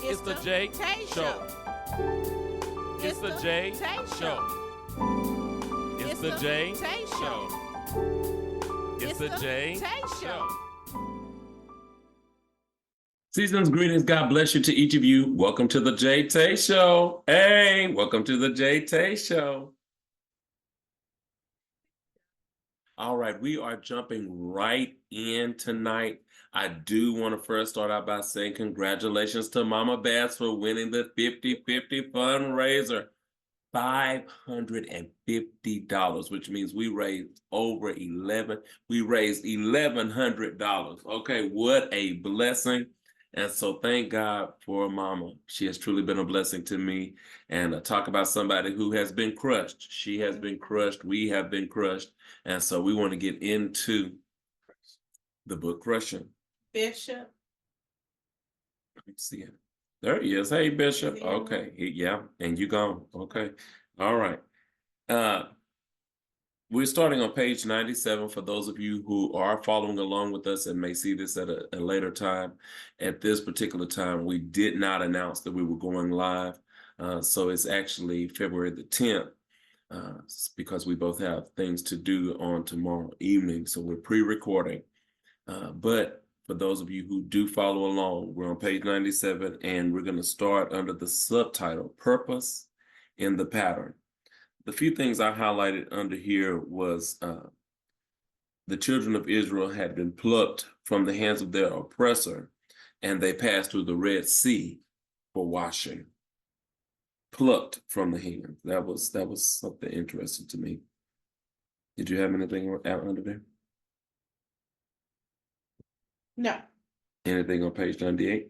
It's the JaeTae Show. It's the JaeTae Show. It's the JaeTae Show. It's the JaeTae Show. Season's greetings. God bless you to each of you. Welcome to the JaeTae Show. Hey, welcome to the JaeTae Show. All right, we are jumping right in tonight. I do want to first start out by saying congratulations to Mama Bass for winning the 50-50 fundraiser. $550, which means we raised $1,100. Okay, what a blessing. And so thank God for Mama. She has truly been a blessing to me. And talk about somebody who has been crushed. She has been crushed. We have been crushed. And so we want to get into the book Crushing. Bishop. Let's see it. There he is. Hey, Bishop. Okay. Yeah. And you gone. Okay. All right. We're starting on page 97 for those of you who are following along with us and may see this at a later time. At this particular time, we did not announce that we were going live. So it's actually February the 10th because we both have things to do on tomorrow evening. So we're pre-recording. But for those of you who do follow along, we're on page 97 and we're going to start under the subtitle, Purpose in the Pattern. The few things I highlighted under here was the children of Israel had been plucked from the hands of their oppressor and they passed through the Red Sea for washing. Plucked from the hands. That was something interesting to me. Did you have anything out under there? No. Anything on page 98?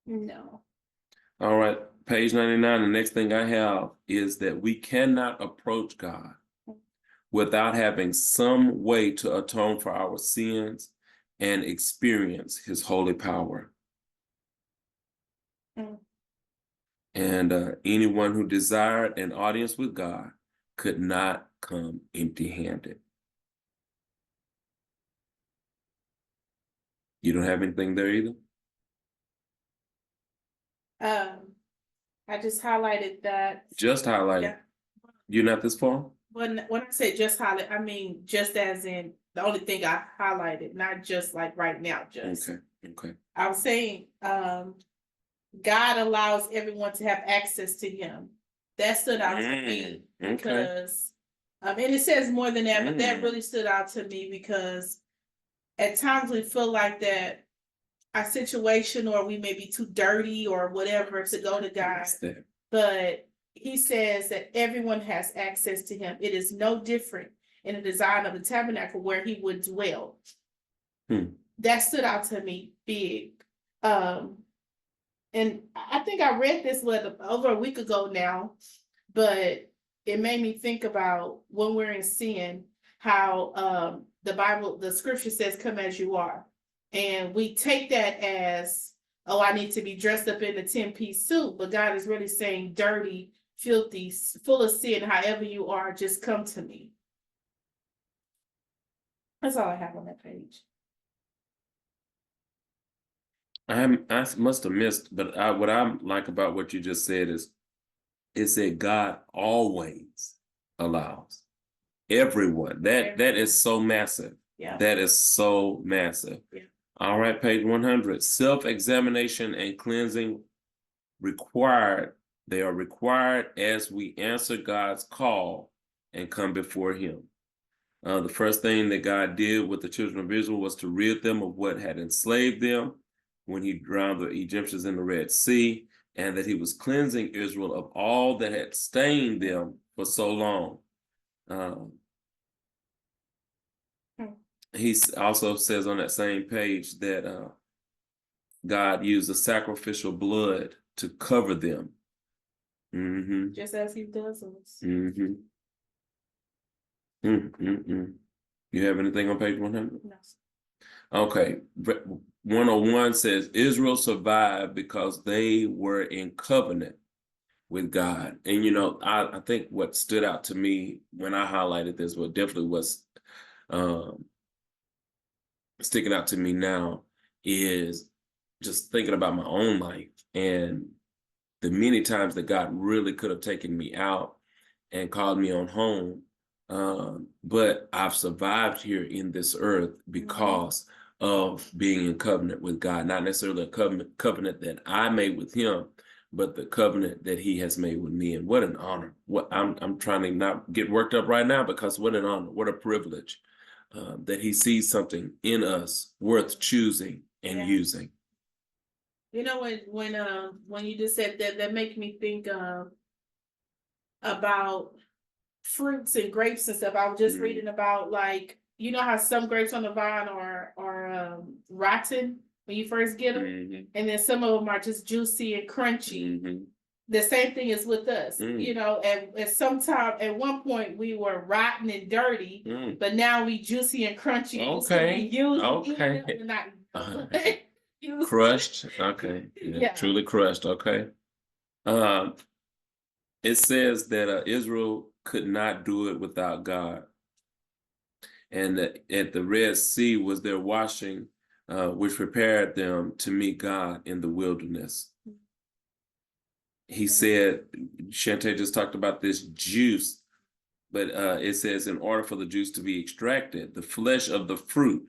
No. All right, page 99, the next thing I have is that we cannot approach God without having some way to atone for our sins and experience his holy power. And anyone who desired an audience with God could not come empty-handed. You don't have anything there either? I just highlighted that. Just highlighted. Yeah. You're not this far? When I say just highlight, I mean just as in the only thing I highlighted, not just like right now. Just Okay. I was saying, God allows everyone to have access to Him. That stood out to me because, and it says more than that, but that really stood out to me because at times we feel like that our situation or we may be too dirty or whatever to go to God, but he says that everyone has access to him. It is no different in the design of the tabernacle where he would dwell. That stood out to me big. And I think I read this letter over a week ago now, but it made me think about when we're in sin, how the scripture says, come as you are. And we take that as, oh, I need to be dressed up in a 10-piece suit. But God is really saying dirty, filthy, full of sin, however you are, just come to me. That's all I have on that page. I must have missed, but what I like about what you just said is, it said God always allows everyone. That is so massive. Yeah. That is so massive. Yeah. All right, page 100. Self-examination and cleansing required. They are required as we answer God's call and come before him. The first thing that God did with the children of Israel was to rid them of what had enslaved them when he drowned the Egyptians in the Red Sea, and that he was cleansing Israel of all that had stained them for so long. He also says on that same page that God used the sacrificial blood to cover them. Just as he does us. You have anything on page 100? No. Okay. 101 says Israel survived because they were in covenant with God. And, you know, I think what stood out to me when I highlighted this, what definitely was sticking out to me now is just thinking about my own life and the many times that God really could have taken me out and called me on home. But I've survived here in this earth because of being in covenant with God, not necessarily a covenant that I made with him, but the covenant that he has made with me. And what an honor. What I'm trying to not get worked up right now, because what an honor, what a privilege that he sees something in us worth choosing and using. You know, when you just said that, that makes me think about fruits and grapes and stuff. I was just reading about, like, you know how some grapes on the vine are rotten when you first get them, and then some of them are just juicy and crunchy. The same thing is with us, you know. At some time, at one point, we were rotten and dirty, but now we juicy and crunchy. Okay. Crushed. Okay. Yeah. Truly crushed. Okay. It says that Israel could not do it without God, and that at the Red Sea was their washing, which prepared them to meet God in the wilderness. He said, JaeTae just talked about this juice, but it says in order for the juice to be extracted, the flesh of the fruit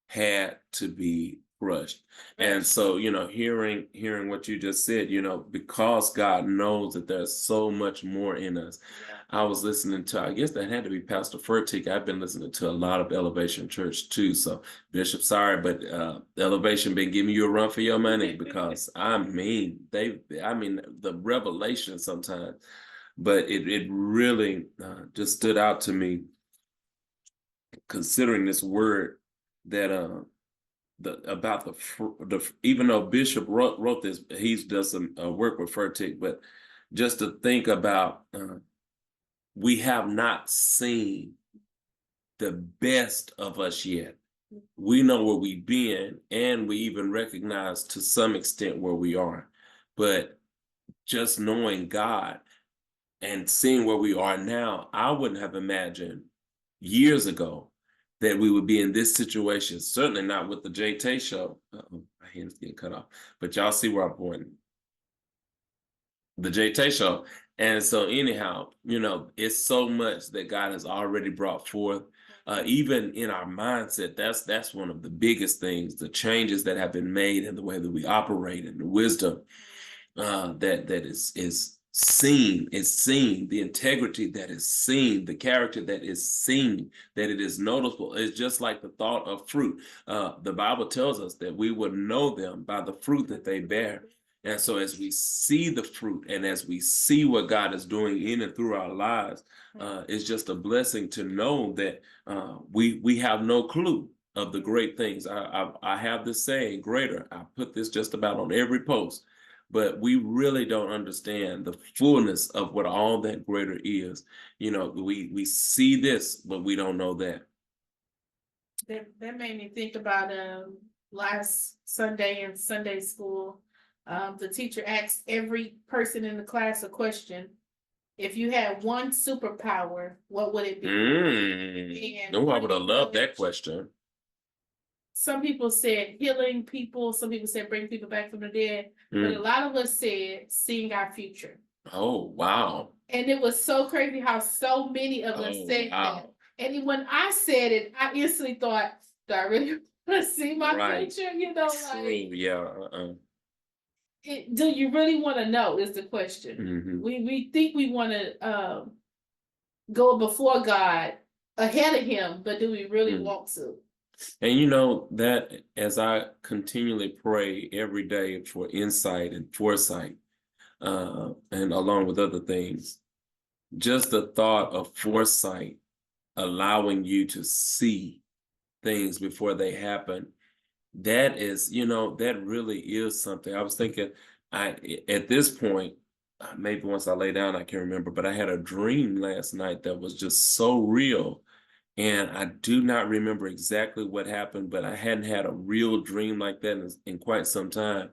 had to be crushed. And so, you know, hearing what you just said, you know, because God knows that there's so much more in us. I was listening to, I guess that had to be Pastor Furtick. I've been listening to a lot of Elevation Church too. So Bishop, sorry, but Elevation been giving you a run for your money, because I mean, the revelation sometimes, but it really just stood out to me, considering this word that about the even though Bishop wrote this, he's does some work with Furtick, but just to think about, we have not seen the best of us yet. We know where we've been, and we even recognize to some extent where we are, but just knowing God and seeing where we are now, I wouldn't have imagined years ago that we would be in this situation. Certainly not with the JaeTae show. My hand's getting cut off, but y'all see where I'm going. The JaeTae show. And so anyhow, you know, it's so much that God has already brought forth. Even in our mindset, that's one of the biggest things, the changes that have been made in the way that we operate, and the wisdom that is seen, the integrity that is seen, the character that is seen, that it is noticeable. It's just like the thought of fruit. The Bible tells us that we will know them by the fruit that they bear. And so as we see the fruit, and as we see what God is doing in and through our lives, it's just a blessing to know that we have no clue of the great things. I have this saying, greater. I put this just about on every post, but we really don't understand the fullness of what all that greater is. You know, we see this, but we don't know that. That made me think about last Sunday in Sunday school. The teacher asked every person in the class a question. If you had one superpower, what would it be? No, I would have loved that question. Some people said healing people. Some people said bring people back from the dead. But a lot of us said seeing our future. Oh, wow. And it was so crazy how so many of us said that. And when I said it, I instantly thought, do I really want to see my future? You know, like, yeah. Do you really want to know is the question. We think we want to go before God, ahead of him, but do we really want to? And you know that as I continually pray every day for insight and foresight, and along with other things, just the thought of foresight allowing you to see things before they happen, that is, you know, that really is something. I was thinking, at this point, maybe once I lay down, I can't remember, but I had a dream last night that was just so real. And I do not remember exactly what happened, but I hadn't had a real dream like that in quite some time.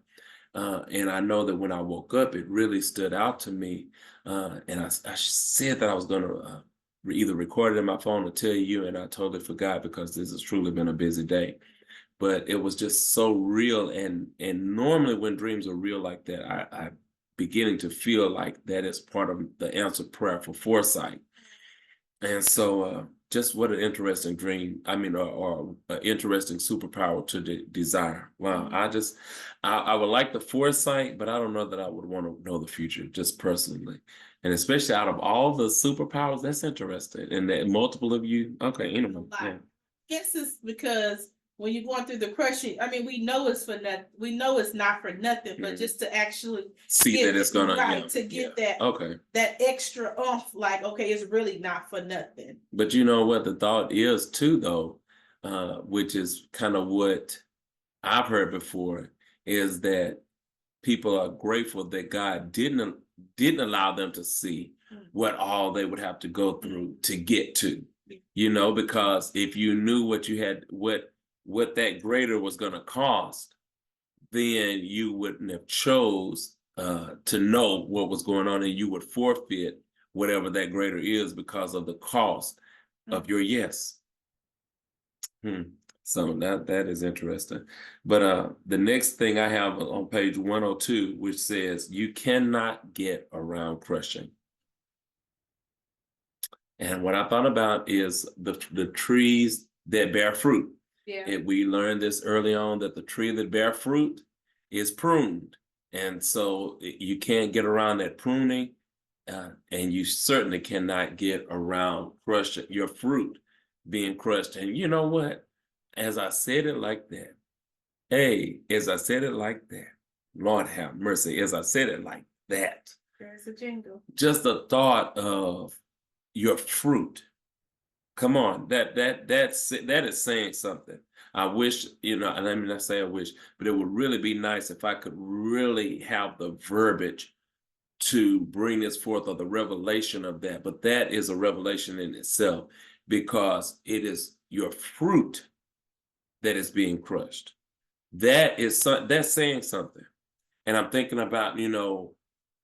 And I know that when I woke up, it really stood out to me. And I said that I was going to either record it in my phone or tell you, and I totally forgot because this has truly been a busy day. but it was just so real. And normally when dreams are real like that, I'm beginning to feel like that is part of the answered prayer for foresight. And so just what an interesting dream. I mean, or an interesting superpower to desire. Wow. I would like the foresight, but I don't know that I would want to know the future, just personally. And especially out of all the superpowers, that's interesting. And that multiple of you, okay, anyway. Yeah. Guess it's because when you're going through the crushing, I mean, we know it's for nothing. We know it's not for nothing, but just to actually see that it's gonna get that okay, that extra oomph, like, okay, it's really not for nothing. But you know what the thought is too, though, which is kind of what I've heard before, is that people are grateful that God didn't allow them to see what all they would have to go through to get to, you know, because if you knew what you had, what that greater was going to cost, then you wouldn't have chose to know what was going on, and you would forfeit whatever that greater is because of the cost of your yes. So that is interesting. But the next thing I have on page 102, which says, you cannot get around crushing. And what I thought about is the trees that bear fruit. Yeah. And we learned this early on, that the tree that bear fruit is pruned. And so you can't get around that pruning, and you certainly cannot get around crushing your fruit being crushed. And you know what? As I said it like that, Lord have mercy, as I said it like that. There's a jingle. Just the thought of your fruit. Come on, that is saying something. I wish, you know, and I mean, I say I wish, but it would really be nice if I could really have the verbiage to bring this forth, or the revelation of that. But that is a revelation in itself, because it is your fruit that is being crushed. That's saying something. And I'm thinking about, you know,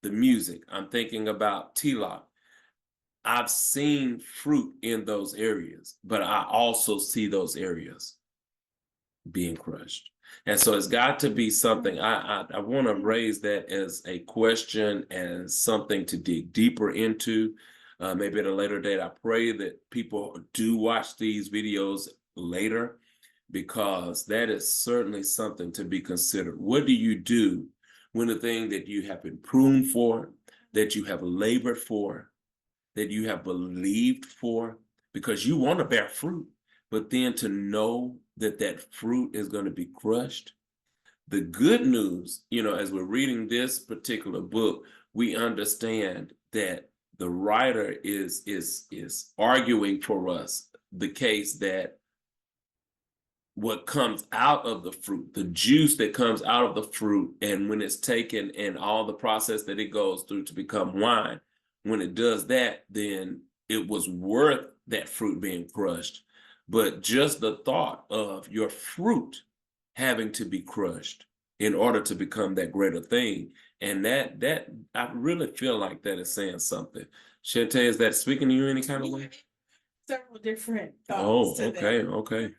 the music. I'm thinking about T-Lock. I've seen fruit in those areas, but I also see those areas being crushed. And so it's got to be something. I want to raise that as a question and something to dig deeper into. Maybe at a later date. I pray that people do watch these videos later, because that is certainly something to be considered. What do you do when the thing that you have been pruned for, that you have labored for, that you have believed for, because you want to bear fruit, but then to know that that fruit is going to be crushed? The good news, you know, as we're reading this particular book, we understand that the writer is arguing for us the case that what comes out of the fruit, the juice that comes out of the fruit, and when it's taken and all the process that it goes through to become wine, when it does that, then it was worth that fruit being crushed. But just the thought of your fruit having to be crushed in order to become that greater thing, and that I really feel like that is saying something. JaeTae, is that speaking to you any kind of way? Several different thoughts. Oh, okay, okay.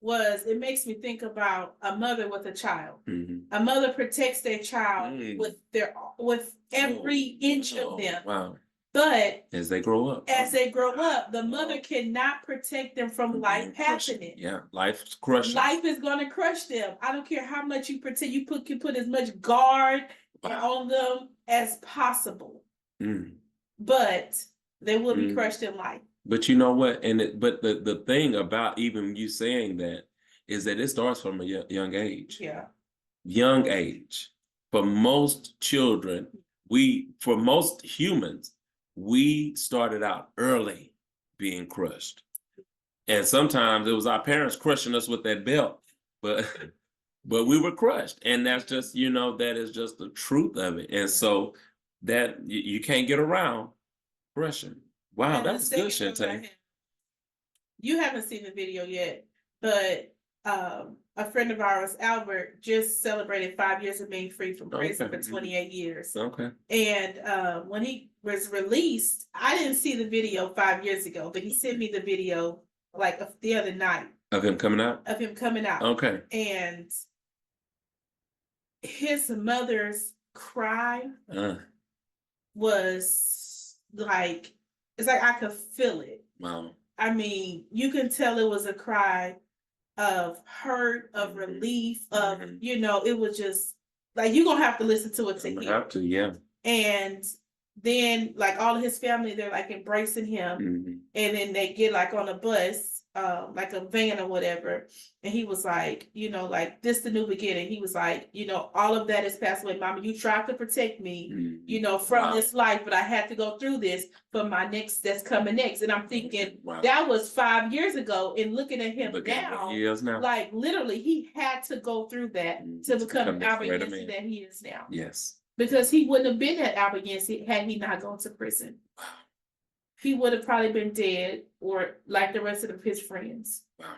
It makes me think about a mother with a child. Mm-hmm. A mother protects their child with every inch of them. Wow. But as they grow up, the mother cannot protect them from life happening. Yeah, life's crushing. Life is going to crush them. I don't care how much you protect. You put as much guard on them as possible. But they will be crushed in life. But you know what? But the thing about even you saying that is that it starts from a young age. Yeah. Young age. For most children, for most humans, we started out early being crushed. And sometimes it was our parents crushing us with that belt, but we were crushed. And that's just, you know, that is just the truth of it. And so that you can't get around crushing. Wow, that was good, JaeTae. You haven't seen the video yet, but a friend of ours, Albert, just celebrated 5 years of being free from prison for 28 years. Okay. And when he was released, I didn't see the video 5 years ago, but he sent me the video like the other night. Of him coming out? Of him coming out. Okay. And his mother's cry was like, it's like I could feel it. Wow. I mean, you can tell it was a cry of hurt, of relief, of, you know, it was just like, you're gonna have to listen to it to hear. Have to, yeah. And then like all of his family, they're like embracing him, and then they get like on a bus, like a van or whatever, and he was like, you know, like, this the new beginning. He was like, you know, all of that has passed away. Mama, you tried to protect me, you know, from this life, but I had to go through this for my next that's coming next. And I'm thinking that was 5 years ago, and looking at him now, like literally he had to go through that to become Albert Yancey that he is now. Yes. Because he wouldn't have been at Albert Yancey had he not gone to prison. He would have probably been dead, or like the rest of his friends. Wow.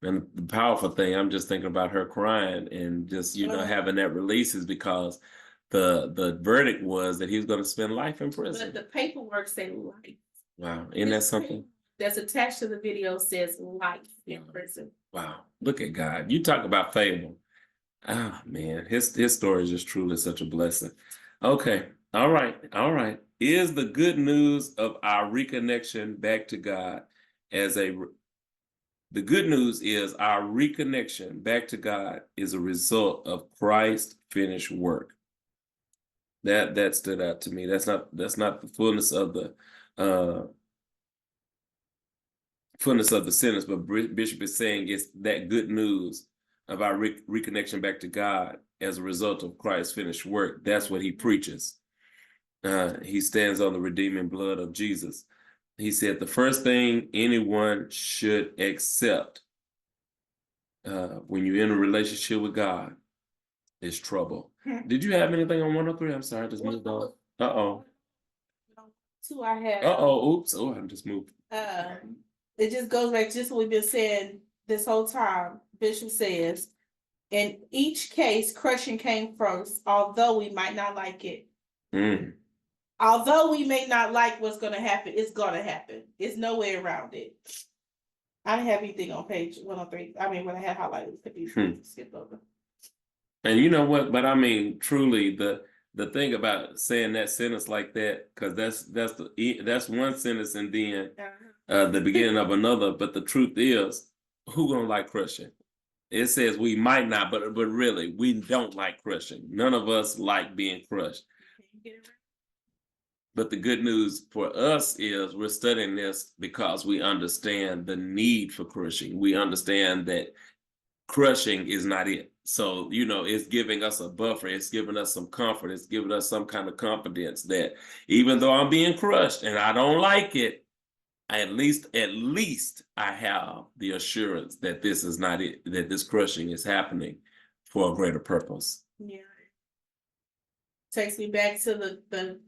And the powerful thing, I'm just thinking about her crying and just, you know, having that release is because the verdict was that he was going to spend life in prison. But the paperwork said life. Wow. Isn't that something? That's attached to the video says life in prison. Wow. Look at God. You talk about favor. Oh man, his story is just truly such a blessing. Okay. All right. Is the good news of our reconnection back to God the good news is our reconnection back to God is a result of Christ's finished work. That stood out to me. That's not the fullness of the sentence, but Bishop is saying it's that good news of our reconnection back to God as a result of Christ's finished work. That's what he preaches. He stands on the redeeming blood of Jesus. He said the first thing anyone should accept when you're in a relationship with God is trouble. Did you have anything on 103? I'm sorry, I just moved on. Uh-oh. Two I had. Oops. Oh, I just moved. It just goes back to just what we've been saying this whole time. Bishop says, in each case, crushing came first, although we might not like it. Although we may not like what's going to happen, it's going to happen. There's no way around it. I didn't have anything on page 103. I mean, when I had highlighted, could be skipped over. And you know what? But I mean, truly, the thing about saying that sentence like that, because that's one sentence, and then the beginning of another. But the truth is, who gonna like crushing? It says we might not, but really, we don't like crushing. None of us like being crushed. But the good news for us is we're studying this because we understand the need for crushing. We understand that crushing is not it. So, you know, it's giving us a buffer. It's giving us some comfort. It's giving us some kind of confidence that even though I'm being crushed and I don't like it, at least I have the assurance that this is not it, that this crushing is happening for a greater purpose. Yeah. Takes me back to the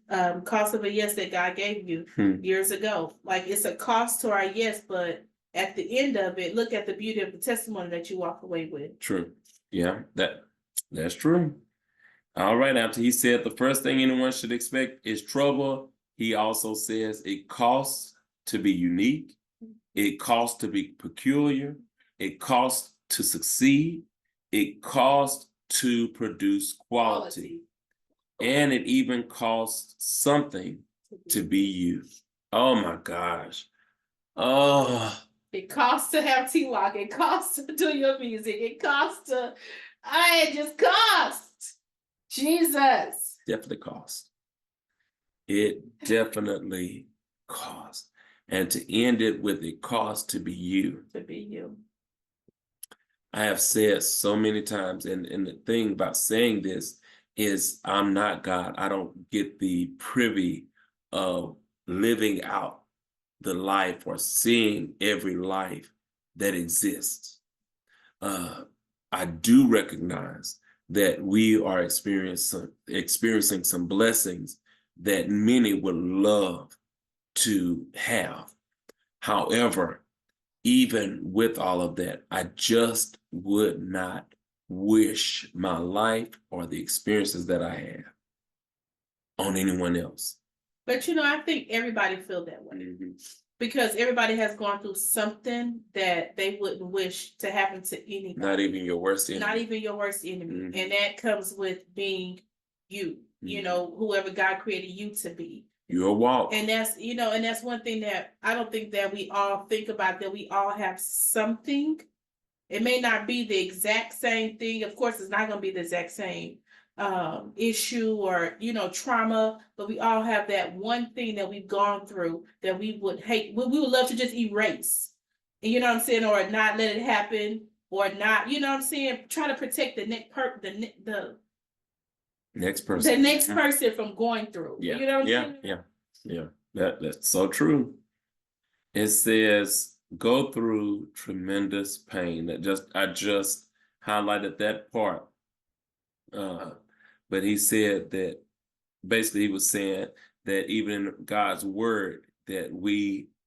cost of a yes that God gave you years ago. Like, it's a cost to our yes, but at the end of it, look at the beauty of the testimony that you walk away with. True. Yeah, that's true. All right, after he said the first thing anyone should expect is trouble, he also says it costs to be unique, it costs to be peculiar, it costs to succeed, it costs to produce quality. And it even costs something to be you. Oh my gosh. Oh. It costs to have T-Lock. It costs to do your music. It costs to, it just costs. Jesus. Definitely costs. It definitely costs. And to end it with it costs to be you. To be you. I have said so many times, and the thing about saying this is I'm not God. I don't get the privy of living out the life or seeing every life that exists. I do recognize that we are experiencing some blessings that many would love to have. However, even with all of that, I just would not wish my life or the experiences that I have on anyone else. But you know, I think everybody feel that way. Because everybody has gone through something that they wouldn't wish to happen to anybody. Not even your worst enemy. Not even your worst enemy. Mhm. And that comes with being you, you know, whoever God created you to be. Your walk. And that's, you know, and that's one thing that I don't think that we all think about, that we all have something. It may not be the exact same thing. Of course, it's not going to be the exact same issue or, you know, trauma, but we all have that one thing that we've gone through that we would hate, we would love to just erase. And you know what I'm saying? Or not let it happen, or not, you know what I'm saying? Try to protect the next person. The next person from going through. Yeah. You know what I'm saying? Yeah. That's so true. It says, go through tremendous pain. I just highlighted that part. But he said that basically he was saying that even in God's word, that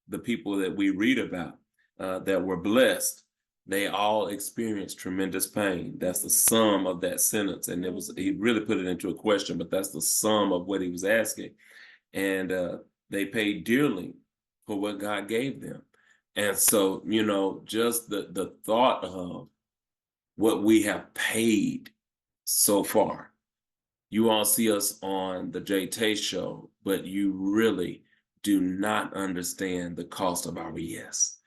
the people that we read about, that were blessed, they all experienced tremendous pain. That's the sum of that sentence. And he really put it into a question, but that's the sum of what he was asking. And they paid dearly for what God gave them. And so, you know, just the thought of what we have paid so far. You all see us on the JaeTae show, but you really do not understand the cost of our yes.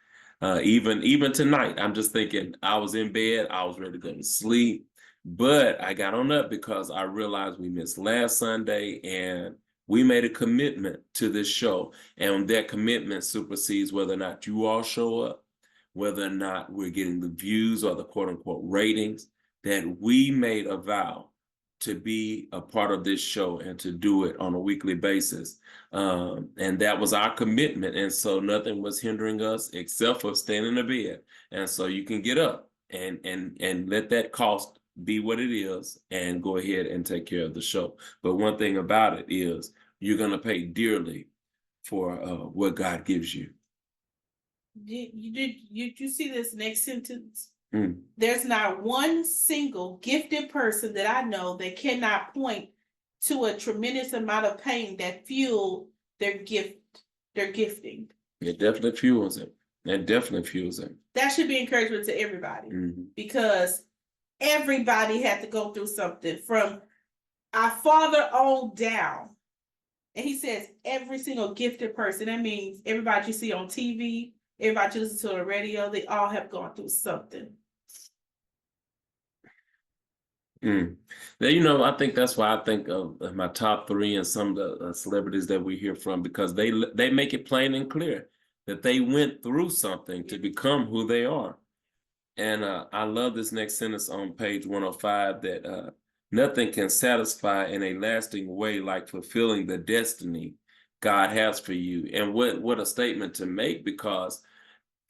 Even tonight, I'm just thinking, I was in bed, I was ready to go to sleep, but I got on up because I realized we missed last Sunday, and we made a commitment to this show, and that commitment supersedes whether or not you all show up, whether or not we're getting the views or the quote unquote ratings, that we made a vow to be a part of this show and to do it on a weekly basis. And that was our commitment. And so nothing was hindering us except for staying in the bed. And so you can get up and let that cost be what it is and go ahead and take care of the show. But one thing about it is you're going to pay dearly for what God gives you. Did you see this next sentence? Mm. There's not one single gifted person that I know that cannot point to a tremendous amount of pain that fueled their gifting. It definitely fuels it. It definitely fuels it. That should be encouragement to everybody, because everybody had to go through something from our father on down. And he says every single gifted person, that means everybody you see on TV, everybody you listen to on the radio, they all have gone through something. Now, you know, I think that's why I think of my top three and some of the celebrities that we hear from, because they make it plain and clear that they went through something to become who they are. And I love this next sentence on page 105, that nothing can satisfy in a lasting way like fulfilling the destiny God has for you. And what a statement to make, because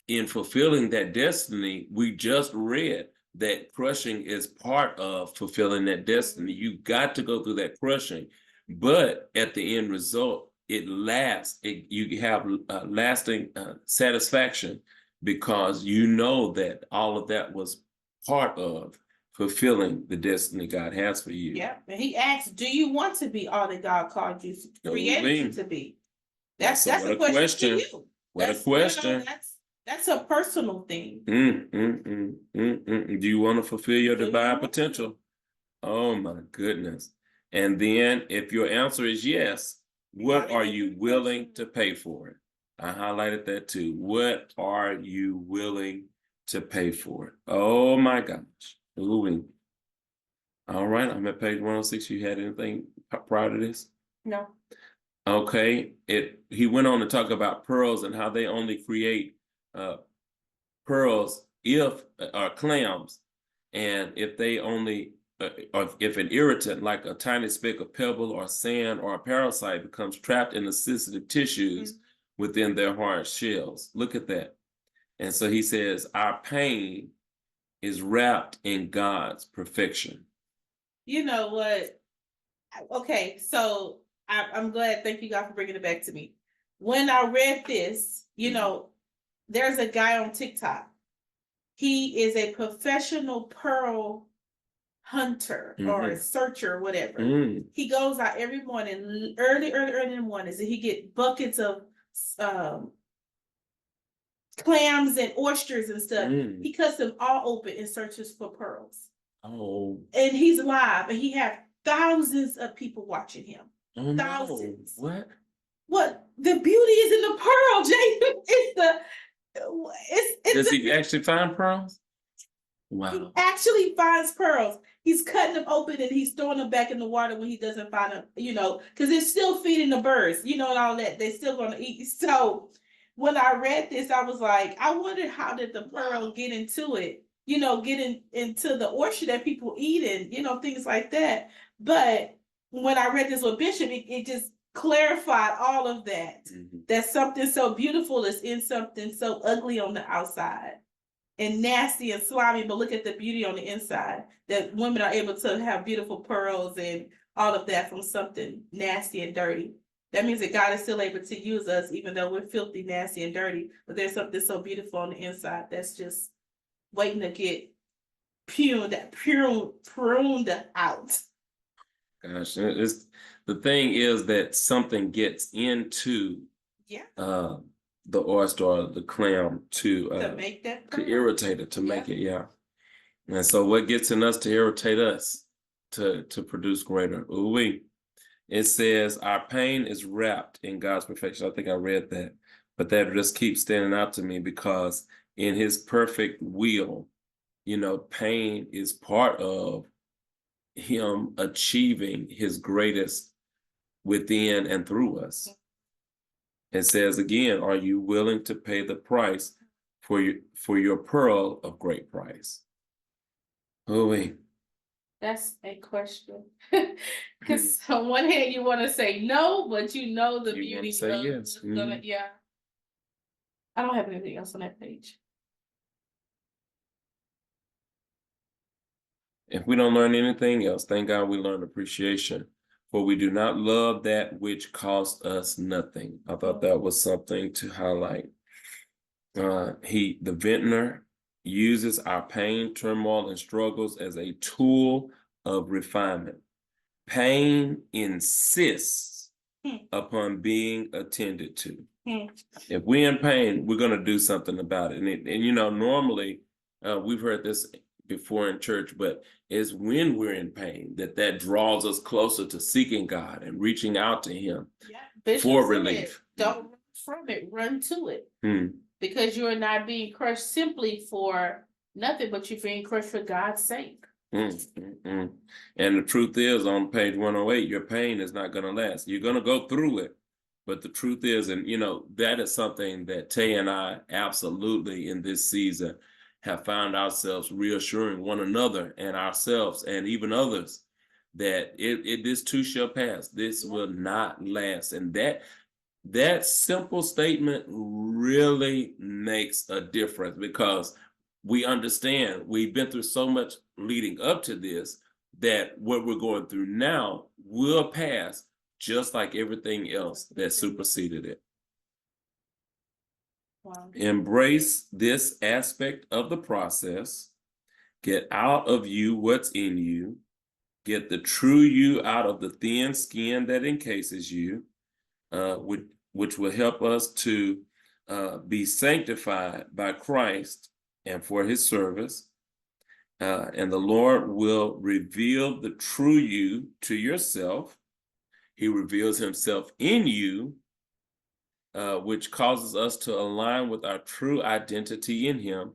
in fulfilling that destiny, we just read that crushing is part of fulfilling that destiny. You got to go through that crushing, but at the end result, it lasts. You have lasting satisfaction, because you know that all of that was part of fulfilling the destiny God has for you. Yeah, and he asks, do you want to be all that God called you, created you to be? That's a question to you. What a question. You know, that's a personal thing. Do you want to fulfill your divine potential? Oh my goodness. And then if your answer is yes, what are you willing to pay for it? I highlighted that too. What are you willing to pay for it? Oh my gosh. Ooh. All right, I'm at page 106. You had anything prior to this? No. Okay. He went on to talk about pearls and how they only create pearls or clams, and if they only or if an irritant like a tiny speck of pebble or sand or a parasite becomes trapped in the sensitive tissues within their hard shells. Look at that. And so he says our pain is wrapped in God's perfection. You know what? Okay, so I'm glad. Thank you, God, for bringing it back to me. When I read this, you know, there's a guy on TikTok. He is a professional pearl hunter or searcher, whatever. He goes out every morning, early in the mornings, and he get buckets of clams and oysters and stuff. He cuts them all open and searches for pearls. Oh. And he's live, and he have thousands of people watching him. Oh, thousands. No. What? What? The beauty is in the pearl, Jay. Does he actually find pearls? Wow. He actually finds pearls. He's cutting them open and he's throwing them back in the water when he doesn't find them, because they're still feeding the birds, and all that. They're still going to eat. So when I read this, I was like, I wonder how did the pearl get into it? Getting into the oyster that people eat and, things like that. But when I read this with Bishop, it just clarified all of that. That something so beautiful is in something so ugly on the outside and nasty and slimy, but look at the beauty on the inside. That women are able to have beautiful pearls and all of that from something nasty and dirty. That means that God is still able to use us, even though we're filthy, nasty, and dirty. But there's something so beautiful on the inside that's just waiting to get pruned out. Gosh, the thing is that something gets into the oyster or the clam to make that pearl. to irritate it, to make it, And so what gets in us to irritate us to produce greater? It says our pain is wrapped in God's perfection. I think I read that, but that just keeps standing out to me because in his perfect will, pain is part of him achieving his greatest within and through us. It says again, are you willing to pay the price for your pearl of great price? That's a question. Because on one hand you want to say no, but the beauty of say yes. I don't have anything else on that page. If we don't learn anything else, thank God we learned appreciation. For we do not love that which costs us nothing. I thought that was something to highlight. The vintner uses our pain, turmoil, and struggles as a tool of refinement. Pain insists upon being attended to. If we're in pain, we're going to do something about it. And normally, we've heard this before in church, but it's when we're in pain that draws us closer to seeking God and reaching out to him for relief. Don't run from it, run to it. Because you are not being crushed simply for nothing, but you're being crushed for God's sake. And the truth is, on page 108, your pain is not going to last. You're going to go through it. But the truth is, and that is something that Tae and I absolutely in this season have found ourselves reassuring one another and ourselves and even others that this too shall pass. This will not last. And that simple statement really makes a difference because we understand we've been through so much leading up to this that what we're going through now will pass just like everything else that superseded it. Wow. Embrace this aspect of the process. Get out of you what's in you. Get the true you out of the thin skin that encases you, which will help us to be sanctified by Christ and for his service. And the Lord will reveal the true you to yourself. He reveals himself in you, which causes us to align with our true identity in him.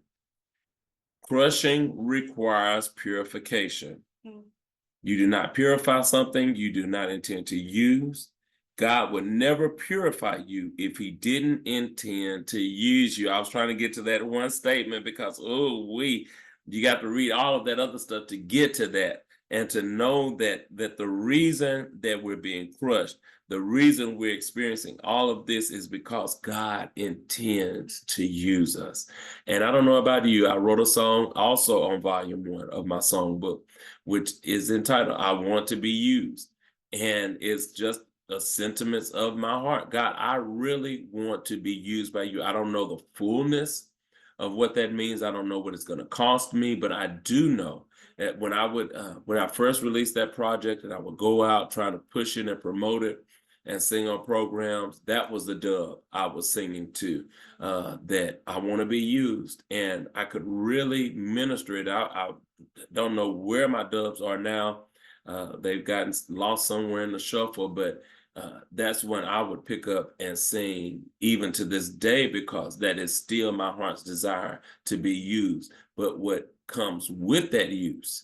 Crushing requires purification. You do not purify something you do not intend to use. God would never purify you if he didn't intend to use you. I was trying to get to that one statement because, you got to read all of that other stuff to get to that. And to know that the reason that we're being crushed, the reason we're experiencing all of this is because God intends to use us. And I don't know about you, I wrote a song also on volume 1 of my songbook, which is entitled, I Want to Be Used. And it's just the sentiments of my heart. God, I really want to be used by you. I don't know the fullness of what that means. I don't know what it's going to cost me, but I do know that when I first released that project and I would go out trying to push it and promote it, and sing on programs, that was the dub I was singing to, that I want to be used. And I could really minister it out. I don't know where my dubs are now. They've gotten lost somewhere in the shuffle, but that's when I would pick up and sing even to this day, because that is still my heart's desire to be used. But what comes with that use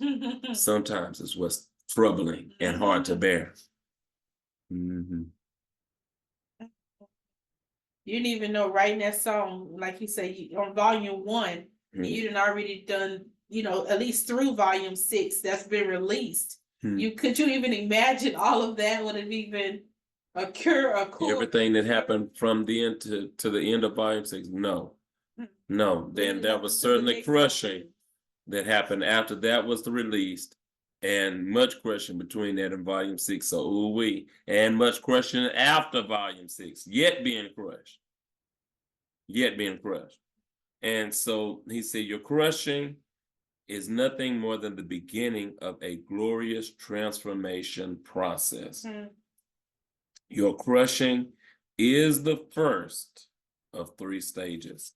sometimes is what's troubling and hard to bear. Mm-hmm. You didn't even know writing that song, like you say, on volume 1, you done already done, you know, at least through volume 6 that's been released. Could you even imagine all of that would have even occurred? Everything that happened from the end to the end of volume 6? No. Then there was certainly crushing that happened after that was released, and much crushing between that and volume 6. So ooh-wee, and much crushing after volume 6, yet being crushed. And so he said, your crushing is nothing more than the beginning of a glorious transformation process. Your crushing is the first of 3 stages,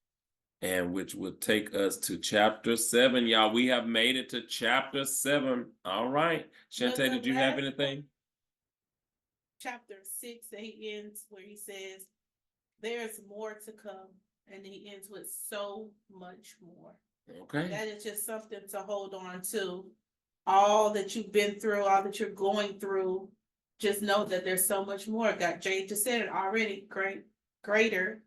and which will take us to chapter 7. Y'all, we have made it to chapter 7. All right. JaeTae, did you have anything? Chapter 6, he ends where he says, there's more to come. And he ends with so much more. Okay. That is just something to hold on to. All that you've been through, all that you're going through, just know that there's so much more. JaeTae just said it already. Greater.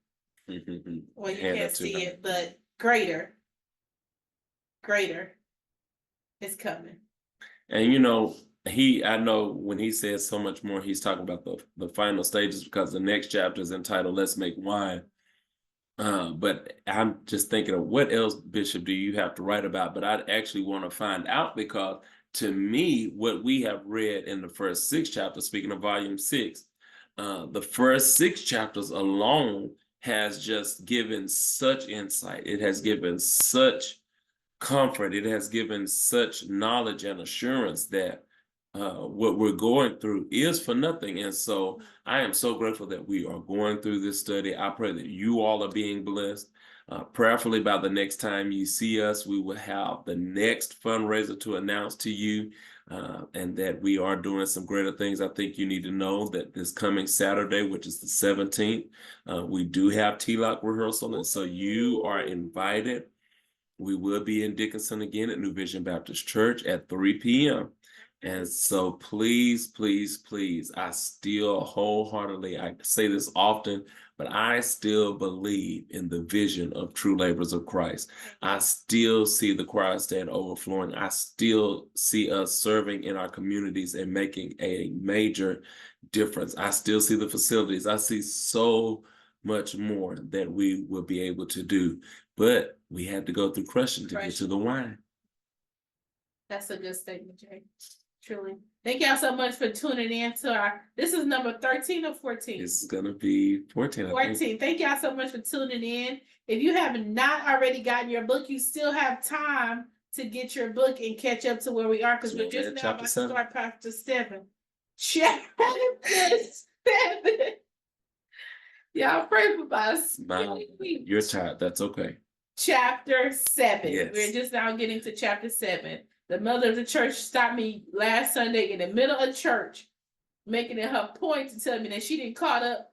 Well, you can't see it, but greater is coming. And you know, I know when he says so much more, he's talking about the final stages, because the next chapter is entitled Let's Make Wine. But I'm just thinking of what else, Bishop, do you have to write about? But I'd actually want to find out, because to me, what we have read in the first 6 chapters, speaking of volume 6, the first 6 chapters alone has just given such insight. It has given such comfort. It has given such knowledge and assurance that what we're going through is for nothing. And so I am so grateful that we are going through this study. I pray that you all are being blessed. Prayerfully, by the next time you see us, we will have the next fundraiser to announce to you, and that we are doing some greater things. I think you need to know that this coming Saturday, which is the 17th, we do have T-Lock rehearsal, and so you are invited. We will be in Dickinson again at New Vision Baptist Church at 3 p.m. And so please, please, please, I still wholeheartedly, I say this often, but I still believe in the vision of true laborers of Christ. I still see the choir stand overflowing. I still see us serving in our communities and making a major difference. I still see the facilities. I see so much more that we will be able to do. But we had to go through crushing to get to the wine. That's a good statement, Jay. Truly. Thank y'all so much for tuning in to this is number 13 or 14? This is going to be 14. 14. Thank y'all so much for tuning in. If you have not already gotten your book, you still have time to get your book and catch up to where we are, because we're just now about to start chapter 7. Chapter 7. Y'all pray for us. You're tired. That's okay. Chapter 7. Yes. We're just now getting to chapter 7. The mother of the church stopped me last Sunday in the middle of church, making it her point to tell me that she didn't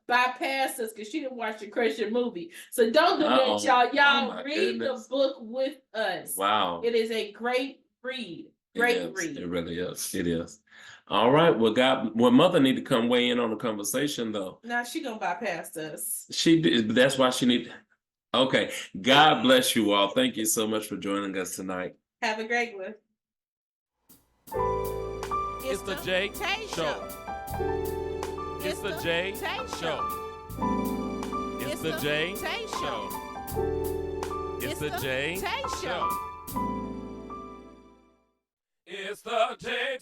bypass us because she didn't watch the Christian movie. So don't do that, y'all. Y'all read the book with us. Wow. It is a great read. Great read. It really is. It is. All right. Well, Mother need to come weigh in on the conversation, though. Now she gonna bypass us. She did. That's why she need. Okay. God bless you all. Thank you so much for joining us tonight. Have a great one. It's the JaeTae Show. It's the JaeTae Show. It's the JaeTae Show. It's the JaeTae Show. It's the JaeTae